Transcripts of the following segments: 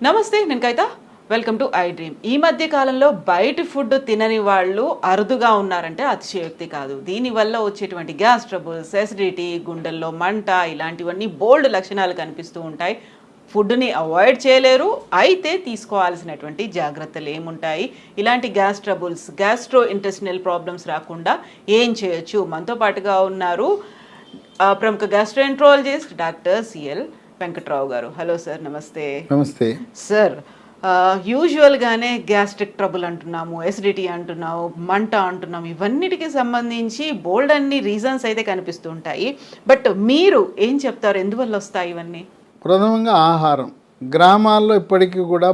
నమస్తే, నేను Kavita. Welcome to I dream. ఈ మధ్య కాలంలో బయట ఫుడ్ తినని వాళ్ళు అరుదుగా ఉన్నారంటే అతిశయోక్తి కాదు. దీనివల్ల వచ్చేటువంటి గ్యాస్ ట్రబుల్స్, ఎసిడిటీ, గుండెల్లో మంట ఇలాంటివన్నీ బోల్డ్ లక్షణాలు కనిపిస్తూ ఉంటాయి. ఫుడ్ని అవాయిడ్ చేయలేరు, అయితే తీసుకోవాల్సినటువంటి జాగ్రత్తలు ఏముంటాయి, ఇలాంటి gas troubles, gastro intestinal problems రాకుండా ఏం చేయొచ్చు? మనతో పాటుగా ఉన్నారు ప్రముఖ గ్యాస్ట్రోఎంట్రాలజిస్ట్ డాక్టర్ సిఎల్ వెంకట్రావు గారు. హలో సార్, నమస్తే. నమస్తే సార్. యూజువల్గానే గ్యాస్ట్రిక్ ట్రబుల్ అంటున్నాము, ఎసిడిటీ అంటున్నాము, మంట అంటున్నాము, ఇవన్నిటికి సంబంధించి బోల్డ్ అన్ని రీజన్స్ అయితే కనిపిస్తూ ఉంటాయి. బట్ మీరు ఏం చెప్తారు, ఎందువల్ల వస్తాయి ఇవన్నీ? ప్రథమంగా ఆహారం. గ్రామాల్లో ఇప్పటికీ కూడా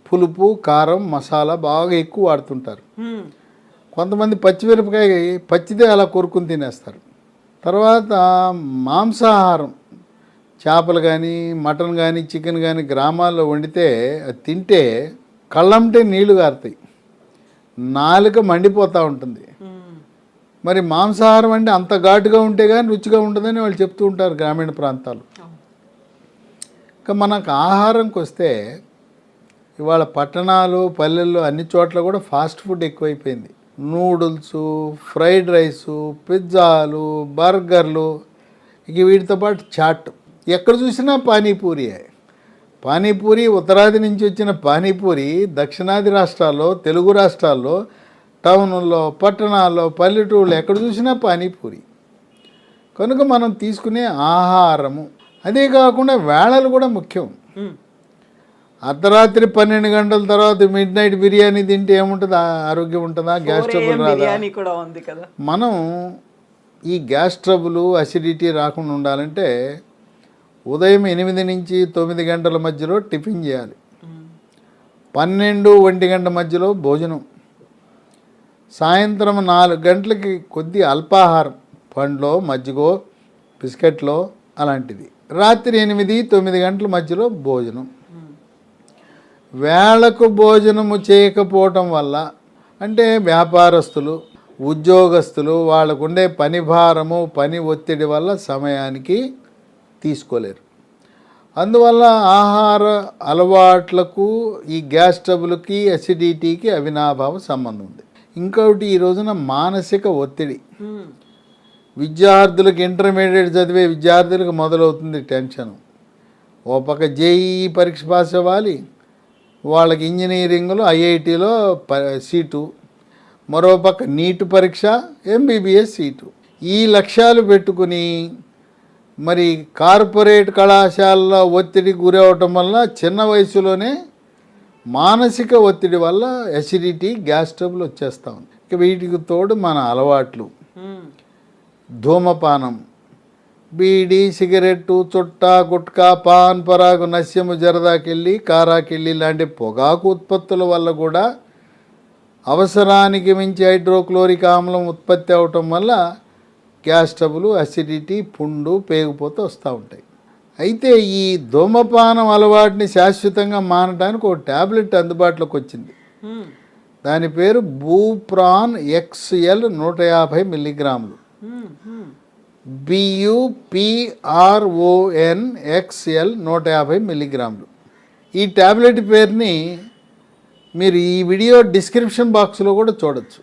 పులుపు, కారం, మసాలా బాగా ఎక్కువ వాడుతుంటారు. కొంతమంది పచ్చిమిరపకాయ పచ్చిదే అలా కొరుకుని తినేస్తారు. తర్వాత మాంసాహారం, చేపలు కానీ, మటన్ కానీ, చికెన్ కానీ గ్రామాల్లో వండితే అది తింటే కళ్ళంటే నీళ్లు గారుతాయి, నాలుక మండిపోతూ ఉంటుంది. మరి మాంసాహారం అంటే అంత ఘాటుగా ఉంటే కానీ రుచిగా ఉంటుందని వాళ్ళు చెప్తూ ఉంటారు గ్రామీణ ప్రాంతాలు. ఇంకా మనకు ఆహారంకి వస్తే ఇవాళ పట్టణాలు, పల్లెల్లో అన్ని చోట్ల కూడా ఫాస్ట్ ఫుడ్ ఎక్కువైపోయింది. నూడిల్స్, ఫ్రైడ్ రైసు, పిజ్జాలు, బర్గర్లు, ఇక వీటితో పాటు చాట్. ఎక్కడ చూసినా పానీపూరియే. పానీపూరి ఉత్తరాది నుంచి వచ్చిన పానీపూరి దక్షిణాది రాష్ట్రాల్లో, తెలుగు రాష్ట్రాల్లో, టౌన్లో, పట్టణాల్లో, పల్లెటూళ్ళు ఎక్కడ చూసినా పానీపూరి. కనుక మనం తీసుకునే ఆహారము, అదే కాకుండా వేళలు కూడా ముఖ్యం. అర్ధరాత్రి 12 గంటల తర్వాత మిడ్ నైట్ బిర్యానీ తింటే ఏముంటుంది? ఆరోగ్యం ఉంటుందా? గ్యాస్ ట్రబుల్ రాదా? మనం ఈ గ్యాస్ ట్రబుల్, అసిడిటీ రాకుండా ఉండాలంటే ఉదయం 8 నుంచి 9 గంటల మధ్యలో టిఫిన్ చేయాలి. 12-1 గంట మధ్యలో భోజనం. సాయంత్రం 4 గంటలకి కొద్ది అల్పాహారం, పండ్లో, మజ్జిగో, బిస్కెట్లో అలాంటిది. రాత్రి 8-9 గంటల మధ్యలో భోజనం. వేళకు భోజనము చేయకపోవటం వల్ల, అంటే వ్యాపారస్తులు, ఉద్యోగస్తులు, వాళ్ళకు ఉండే పని భారము, పని ఒత్తిడి వల్ల సమయానికి తీసుకోలేరు. అందువల్ల ఆహార అలవాట్లకు ఈ గ్యాస్ ట్రబుల్కి, అసిడిటీకి అవినాభావ సంబంధం ఉంది. ఇంకొకటి, ఈ రోజున మానసిక ఒత్తిడి. విద్యార్థులకు, ఇంటర్మీడియట్ చదివే విద్యార్థులకు మొదలవుతుంది టెన్షన్. ఓ పక్క జేఈఈ పరీక్ష పాస్ అవ్వాలి, వాళ్ళకి ఇంజనీరింగ్లో ఐఐటీలో సీటు, మరోపక్క నీట్ పరీక్ష, ఎంబీబీఎస్ సీటు. ఈ లక్ష్యాలు పెట్టుకుని మరి కార్పొరేట్ కళాశాలలో ఒత్తిడికి గురవటం వల్ల చిన్న వయసులోనే మానసిక ఒత్తిడి వల్ల ఎసిడిటీ, గ్యాస్ ట్రబుల్ వచ్చేస్తూ ఉంది. ఇక వీటికి తోడు మన అలవాట్లు, ధూమపానం, బీడీ, సిగరెట్టు, చుట్టా, గుట్కా, పాన్ పరాగు, నస్యము, జరదాకెళ్ళి, కారాకెళ్ళి లాంటి పొగాకు ఉత్పత్తుల వల్ల కూడా అవసరానికి మించి హైడ్రోక్లోరిక్ ఆమ్లం ఉత్పత్తి అవటం వల్ల గ్యాస్ ట్రబుల్, అసిడిటీ, పుండు, పేగుపోతూ వస్తూ ఉంటాయి. అయితే ఈ ధూమపానం అలవాటుని శాశ్వతంగా మానడానికి ఒక ట్యాబ్లెట్ అందుబాటులోకి వచ్చింది. దాని పేరు బూప్రాన్ XL 150 మిల్లీగ్రాములు. BUPRON XL 150 మిల్లీగ్రాములు. ఈ ట్యాబ్లెట్ పేరుని మీరు ఈ వీడియో డిస్క్రిప్షన్ బాక్స్లో కూడా చూడొచ్చు.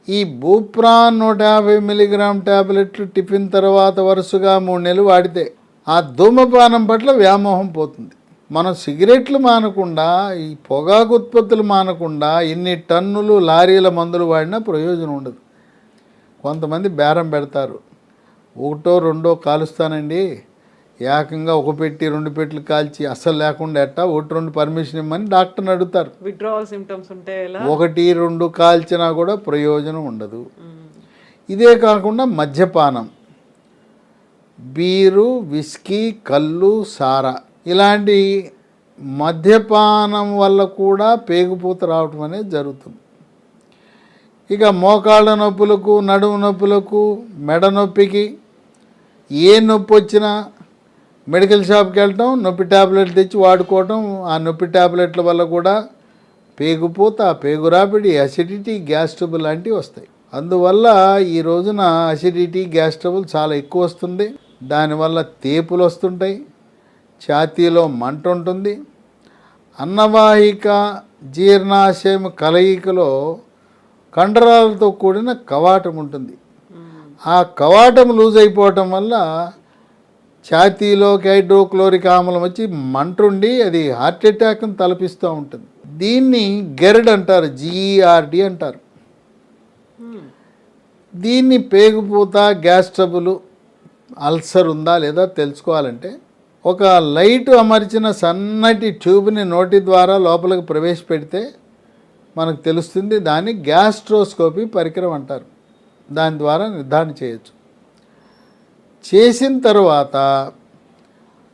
ఈ బూప్రాన్ 150 మిల్లీగ్రామ్ ట్యాబ్లెట్లు టిఫిన్ తర్వాత వరుసగా 3 నెలలు వాడితే ఆ ధూమపానం పట్ల వ్యామోహం పోతుంది. మనం సిగరెట్లు మానకుండా, ఈ పొగాకు ఉత్పత్తులు మానకుండా ఎన్ని టన్నులు, లారీల మందులు వాడినా ప్రయోజనం ఉండదు. కొంతమంది బేరం పెడతారు, 1-2 కాలుస్తానండి, ఏకంగా 1 పెట్టి 2 పెట్టెలు కాల్చి అస్సలు లేకుండా ఎట్టా 1-2 పర్మిషన్ ఇవ్వమని డాక్టర్ని అడుగుతారు. విత్డ్రావల్ సింప్టమ్స్ ఉంటే 1-2 కాల్చినా కూడా ప్రయోజనం ఉండదు. ఇదే కాకుండా మద్యపానం, బీరు, విస్కీ, కళ్ళు, సారా ఇలాంటి మద్యపానం వల్ల కూడా పేగుపూత రావటం అనేది జరుగుతుంది. ఇక మోకాళ్ళ నొప్పులకు, నడుము నొప్పులకు, మెడ నొప్పికి, ఏ నొప్పి వచ్చినా మెడికల్ షాప్కి వెళ్ళటం, నొప్పి ట్యాబ్లెట్లు తెచ్చి వాడుకోవటం. ఆ నొప్పి ట్యాబ్లెట్ల వల్ల కూడా పేగుపూత, పేగురాపిడి, అసిడిటీ, గ్యాస్ ట్రబుల్ లాంటివి వస్తాయి. అందువల్ల ఈ రోజున అసిడిటీ, గ్యాస్ ట్రబుల్ చాలా ఎక్కువ వస్తుంది. దానివల్ల తేపులు వస్తుంటాయి, ఛాతీలో మంట ఉంటుంది. అన్నవాహిక జీర్ణాశయం కలయికలో కండరాలతో కూడిన కవాటం ఉంటుంది. ఆ కవాటం లూజ్ అయిపోవటం వల్ల ఛాతీలోకి హైడ్రోక్లోరిక్ ఆమ్లం వచ్చి మంటుండి అది హార్ట్ అటాక్ని తలపిస్తూ ఉంటుంది. దీన్ని గెర్డ్ అంటారు, GERD అంటారు. దీన్ని పేగుపూత, గ్యాస్ ట్రబుల్, అల్సర్ ఉందా లేదా తెలుసుకోవాలంటే ఒక లైట్ అమర్చిన సన్నటి ట్యూబ్ని నోటి ద్వారా లోపలికి ప్రవేశపెడితే మనకు తెలుస్తుంది. దాన్ని గ్యాస్ట్రోస్కోపీ పరికరం అంటారు. దాని ద్వారా నిర్ధారణ చేయొచ్చు. చేసిన తర్వాత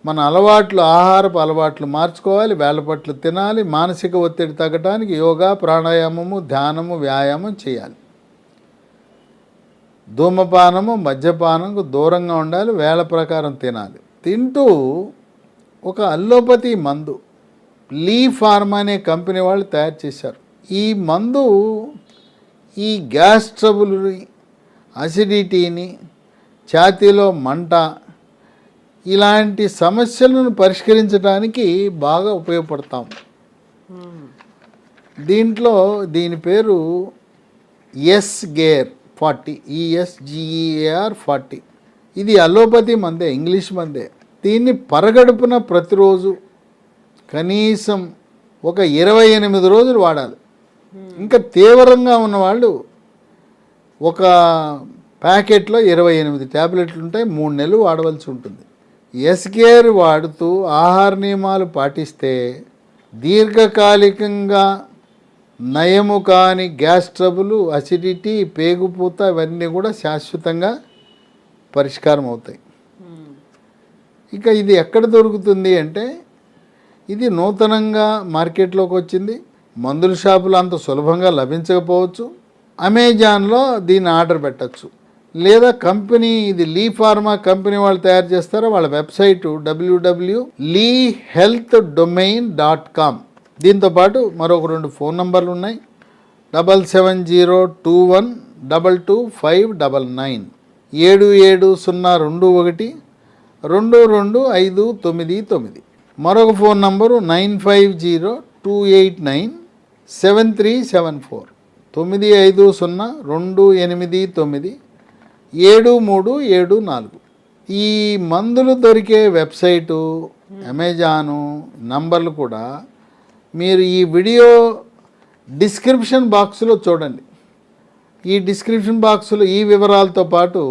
మన అలవాట్లు, ఆహారపు అలవాట్లు మార్చుకోవాలి, వేళపట్లు తినాలి, మానసిక ఒత్తిడి తగ్గడానికి యోగా, ప్రాణాయామము, ధ్యానము, వ్యాయామం చేయాలి. ధూమపానము, మద్యపానంకు దూరంగా ఉండాలి, వేళ ప్రకారం తినాలి. తింటూ ఒక అల్లోపతి మందు లీ ఫార్మా అనే కంపెనీ వాళ్ళు తయారు చేశారు. ఈ మందు ఈ గ్యాస్ ట్రబుల్ని, అసిడిటీని, ఛాతీలో మంట ఇలాంటి సమస్యలను పరిష్కరించడానికి బాగా ఉపయోగపడతాం. దీంట్లో దీని పేరు ఎస్గేర్ 40, ESGEAR 40. ఇది అలోపతి మందే, ఇంగ్లీష్ మందే. దీన్ని పరగడుపున ప్రతిరోజు కనీసం ఒక 28 రోజులు వాడాలి. ఇంకా తీవ్రంగా ఉన్నవాళ్ళు ఒక ప్యాకెట్లో 28 ట్యాబ్లెట్లు ఉంటాయి, 3 నెలలు వాడవలసి ఉంటుంది. ఎస్గేర్ వాడుతూ ఆహార నియమాలు పాటిస్తే దీర్ఘకాలికంగా నయము కాని గ్యాస్ ట్రబుల్, అసిడిటీ, పేగుపూత ఇవన్నీ కూడా శాశ్వతంగా పరిష్కారం అవుతాయి. ఇక ఇది ఎక్కడ దొరుకుతుంది అంటే ఇది నూతనంగా మార్కెట్లోకి వచ్చింది. మందుల షాపులు అంత సులభంగా లభించకపోవచ్చు. అమెజాన్లో దీన్ని ఆర్డర్ పెట్టచ్చు. లేదా కంపెనీ, ఇది లీ ఫార్మా కంపెనీ వాళ్ళు తయారు చేస్తారో వాళ్ళ వెబ్సైటు www.leehealthdomain.com. దీంతోపాటు మరొక 2 ఫోన్ నంబర్లు ఉన్నాయి. 7702122599, 770221222599. మరొక ఫోన్ నంబరు 9502897374, 9502897374. ఈ మందులు దొరికే వెబ్సైటు, అమెజాను నంబర్లు కూడా మీరు ఈ వీడియో డిస్క్రిప్షన్ బాక్స్లో చూడండి. ఈ డిస్క్రిప్షన్ బాక్స్లో ఈ వివరాలతో పాటు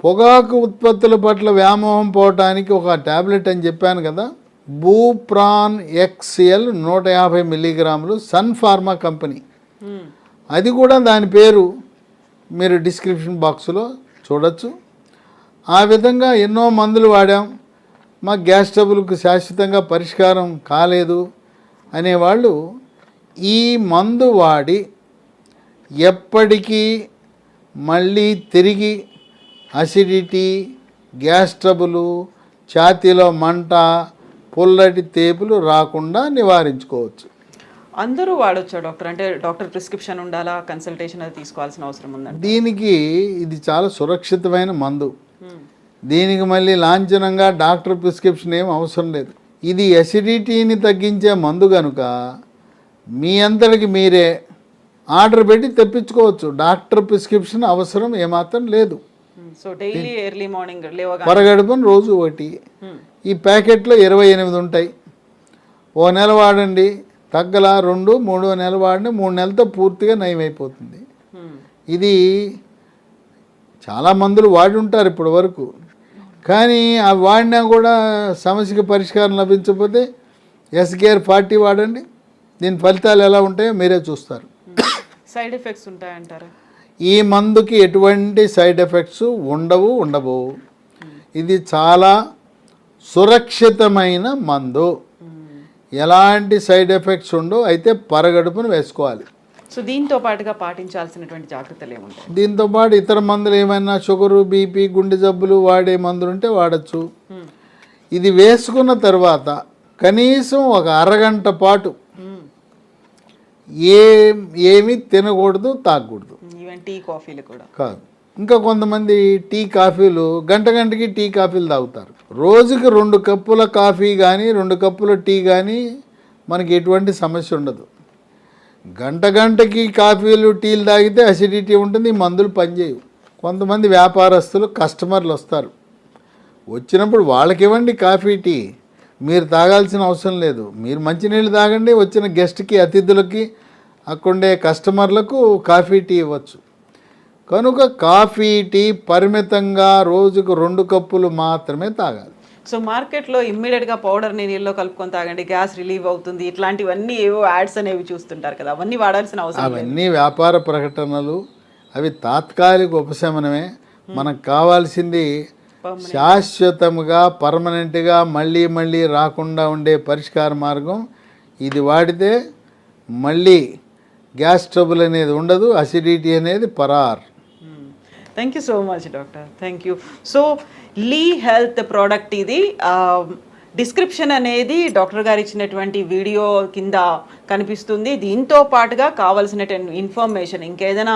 పొగాకు ఉత్పత్తుల పట్ల వ్యామోహం పోవటానికి ఒక ట్యాబ్లెట్ అని చెప్పాను కదా, బూప్రాన్ XL 150 మిల్లీగ్రాములు, సన్ ఫార్మా కంపెనీ, అది కూడా దాని పేరు మీరు డిస్క్రిప్షన్ బాక్స్లో చూడొచ్చు. ఆ విధంగా ఎన్నో మందులు వాడాం, మా గ్యాస్ ట్రబుల్కి శాశ్వతంగా పరిష్కారం కాలేదు అనేవాళ్ళు ఈ మందు వాడి ఎప్పటికీ మళ్ళీ తిరిగి అసిడిటీ, గ్యాస్ ట్రబుల్, ఛాతీలో మంట, పుల్లటి తేపులు రాకుండా నివారించుకోవచ్చు. అందరూ వాడొచ్చా డాక్టర్? అంటే డాక్టర్ ప్రిస్క్రిప్షన్ ఉండాలా, కన్సల్టేషన్ అది తీసుకోవాల్సిన అవసరం ఉందండి? దీనికి ఇది చాలా సురక్షితమైన మందు. దీనికి మళ్ళీ లాంఛనంగా డాక్టర్ ప్రిస్క్రిప్షన్ ఏం అవసరం లేదు. ఇది అసిడిటీని తగ్గించే మందు కనుక మీ అంతటికి మీరే ఆర్డర్ పెట్టి తెప్పించుకోవచ్చు. డాక్టర్ ప్రిస్క్రిప్షన్ అవసరం ఏమాత్రం లేదు. సో డైలీ ఎర్లీ మార్నింగ్ పరగడుపున రోజు ఒకటి. ఈ ప్యాకెట్లో 28 ఉంటాయి. ఓ నెల వాడండి, తగ్గల 2-3 నెలలు వాడండి, 3 నెలలతో పూర్తిగా నయమైపోతుంది. ఇది చాలా మందులు వాడి ఉంటారు ఇప్పటి వరకు, కానీ అవి వాడినా కూడా సమస్యకి పరిష్కారం లభించకపోతే ఎస్గేర్ 40 వాడండి. దీని ఫలితాలు ఎలా ఉంటాయో మీరే చూస్తారు. సైడ్ ఎఫెక్ట్స్ ఉంటాయంటారా? ఈ మందుకి ఎటువంటి సైడ్ ఎఫెక్ట్స్ ఉండవు. ఇది చాలా సురక్షితమైన మందు, ఎలాంటి సైడ్ ఎఫెక్ట్స్ ఉండవు. అయితే పరగడుపును వేసుకోవాలి. సో దీంతో పాటుగా పాటించాల్సినటువంటి జాగ్రత్తలు ఏముంటాయి? దీంతో పాటు ఇతర మందులు ఏమైనా షుగరు, బీపీ, గుండె జబ్బులు వాడే మందులు ఉంటే వాడచ్చు. ఇది వేసుకున్న తర్వాత కనీసం ఒక అరగంట పాటు ఏమి తినకూడదు, తాగకూడదు. ఈవెన్ టీ, కాఫీలు కూడా కాదు. ఇంకా కొంతమంది టీ కాఫీలు గంటకి టీ కాఫీలు తాగుతారు. రోజుకి 2 కప్పుల కాఫీ కానీ 2 కప్పుల టీ కానీ మనకి ఎటువంటి సమస్య ఉండదు. గంటకి కాఫీలు టీలు తాగితే అసిడిటీ ఉంటుంది, మందులు పనిచేయవు. కొంతమంది వ్యాపారస్తులు కస్టమర్లు వస్తారు, వచ్చినప్పుడు వాళ్ళకి ఇవ్వండి కాఫీ టీ, మీరు తాగాల్సిన అవసరం లేదు. మీరు మంచినీళ్ళు తాగండి, వచ్చిన గెస్ట్కి అతిథులకి అక్కడే కస్టమర్లకు కాఫీ టీ ఇవ్వచ్చు. కనుక కాఫీ టీ పరిమితంగా రోజుకు 2 కప్పులు మాత్రమే తాగాలి. సో మార్కెట్లో ఇమ్మీడియట్గా పౌడర్ని నీళ్ళలో కలుపుకొని తాగండి, గ్యాస్ రిలీవ్ అవుతుంది, ఇట్లాంటివన్నీ ఏవో యాడ్స్ అనేవి చూస్తుంటారు కదా, అవన్నీ వాడాల్సిన అవసరం లేదు. అవన్నీ వ్యాపార ప్రకటనలు, అవి తాత్కాలిక ఉపశమనమే. మనకు కావాల్సింది శాశ్వతంగా పర్మనెంట్గా మళ్ళీ రాకుండా ఉండే పరిష్కార మార్గం. ఇది వాడితే మళ్ళీ గ్యాస్ ట్రబుల్ అనేది ఉండదు, అసిడిటీ అనేది పరార్. Thank you so much doctor, thank you. సో లీ హెల్త్ ప్రోడక్ట్ ఇది, డిస్క్రిప్షన్ అనేది డాక్టర్ గారు ఇచ్చినటువంటి వీడియో కింద కనిపిస్తుంది. దీంతో పాటుగా కావాల్సిన ఇన్ఫర్మేషన్ ఇంకేదైనా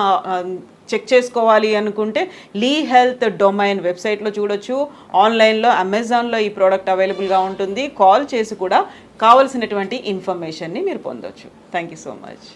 చెక్ చేసుకోవాలి అనుకుంటే లీ హెల్త్ డొమైన్ వెబ్సైట్లో చూడొచ్చు, ఆన్లైన్లో అమెజాన్లో ఈ ప్రోడక్ట్ అవైలబుల్గా ఉంటుంది. కాల్ చేసి కూడా కావాల్సినటువంటి ఇన్ఫర్మేషన్ని మీరు పొందొచ్చు. Thank you so much.